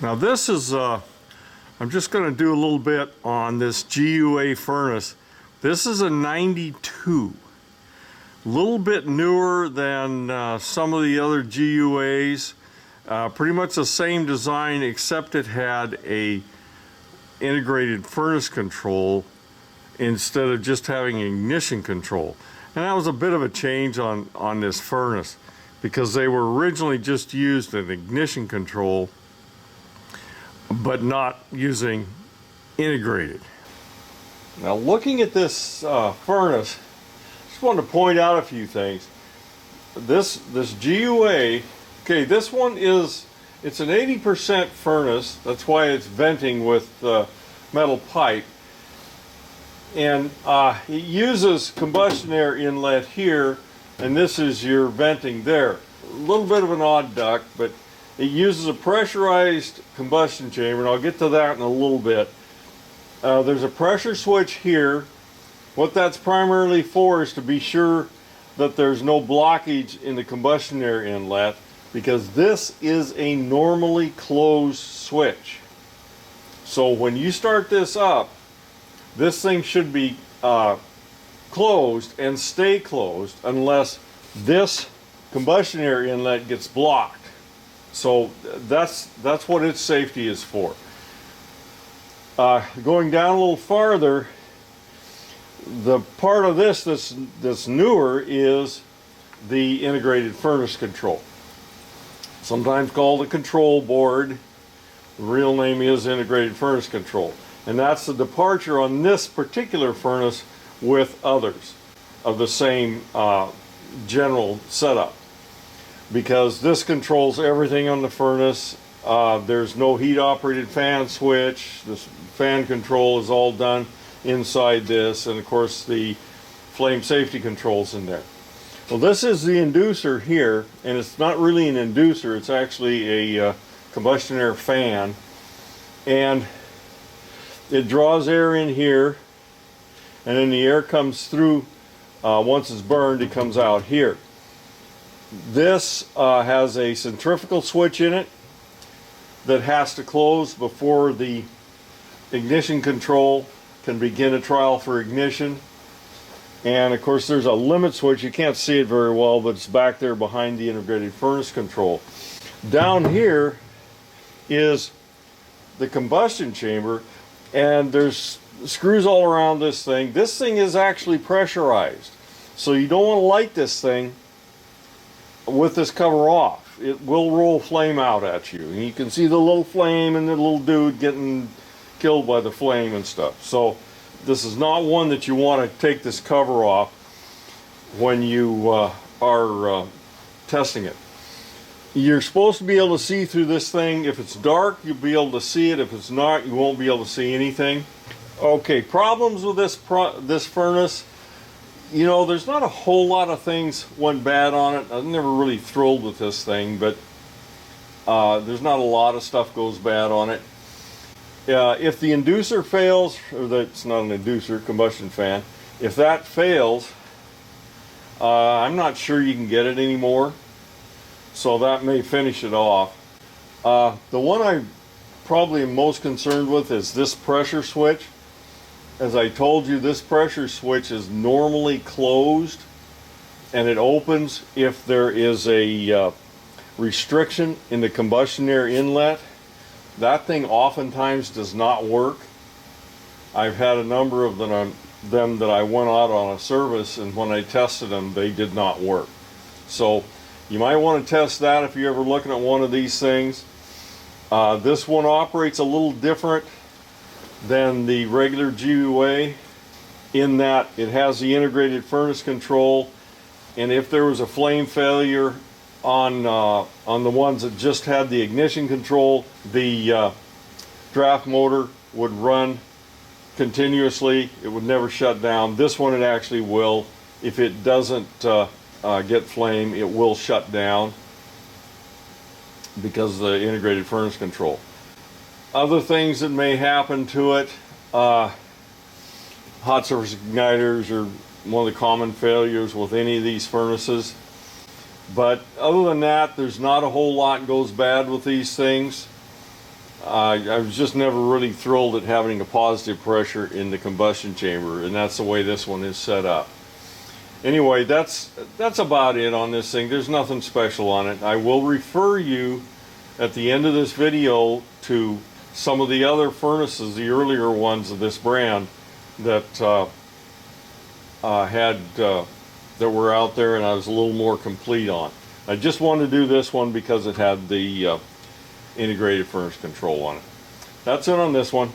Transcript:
Now this is, I'm just going to do a little bit on this GUA furnace. This is a 92. A little bit newer than some of the other GUAs. Pretty much the same design, except it had a integrated furnace control instead of just having ignition control. And that was a bit of a change on this furnace, because they were originally just used an ignition control but not using integrated. Now looking at this furnace, just wanted to point out a few things. This GUA, okay, this one it's an 80% furnace. That's why it's venting with metal pipe. And it uses combustion air inlet here, and this is your venting there. A little bit of an odd duct, but it uses a pressurized combustion chamber, and I'll get to that in a little bit. There's a pressure switch here. What that's primarily for is to be sure that there's no blockage in the combustion air inlet, because this is a normally closed switch. So when you start this up, this thing should be closed and stay closed unless this combustion air inlet gets blocked. So that's what its safety is for. Going down a little farther, the part of this that's newer is the integrated furnace control. Sometimes called the control board. The real name is integrated furnace control. And that's the departure on this particular furnace with others of the same general setup. Because this controls everything on the furnace. There's no heat operated fan switch. This fan control is all done inside this, and of course the flame safety controls in there. Well, this is the inducer here, and it's not really an inducer, it's actually a combustion air fan, and it draws air in here, and then the air comes through. Once it's burned, it comes out here. This has a centrifugal switch in it that has to close before the ignition control can begin a trial for ignition. And of course there's a limit switch. You can't see it very well, but it's back there behind the integrated furnace control. Down here is the combustion chamber, and there's screws all around this thing. This thing is actually pressurized, so you don't want to light this thing with this cover off. It will roll flame out at you, and you can see the little flame and the little dude getting killed by the flame and stuff. So this is not one that you want to take this cover off when you are testing it. You're supposed to be able to see through this thing. If it's dark, you'll be able to see it. If it's not, you won't be able to see anything. Okay, problems with this furnace. You know, there's not a whole lot of things went bad on it. I'm never really thrilled with this thing, but there's not a lot of stuff goes bad on it. If the inducer fails, or that's not an inducer, combustion fan, if that fails, I'm not sure you can get it anymore, so that may finish it off. The one I probably am most concerned with is this pressure switch. As I told you, this pressure switch is normally closed, and it opens if there is a restriction in the combustion air inlet. That thing oftentimes does not work. I've had a number of them that I went out on a service, and when I tested them, they did not work. So you might want to test that if you're ever looking at one of these things. This one operates a little different than the regular GUA in that it has the integrated furnace control, and if there was a flame failure on the ones that just had the ignition control, the draft motor would run continuously. It would never shut down. This one it actually will. If it doesn't get flame, it will shut down because of the integrated furnace control. Other things that may happen to it, hot surface igniters are one of the common failures with any of these furnaces. But other than that, there's not a whole lot goes bad with these things. I was just never really thrilled at having a positive pressure in the combustion chamber, and that's the way this one is set up. Anyway, that's about it on this thing. There's nothing special on it. I will refer you at the end of this video to some of the other furnaces, the earlier ones of this brand that that were out there, and I was a little more complete on. I just wanted to do this one because it had the integrated furnace control on it. That's it on this one.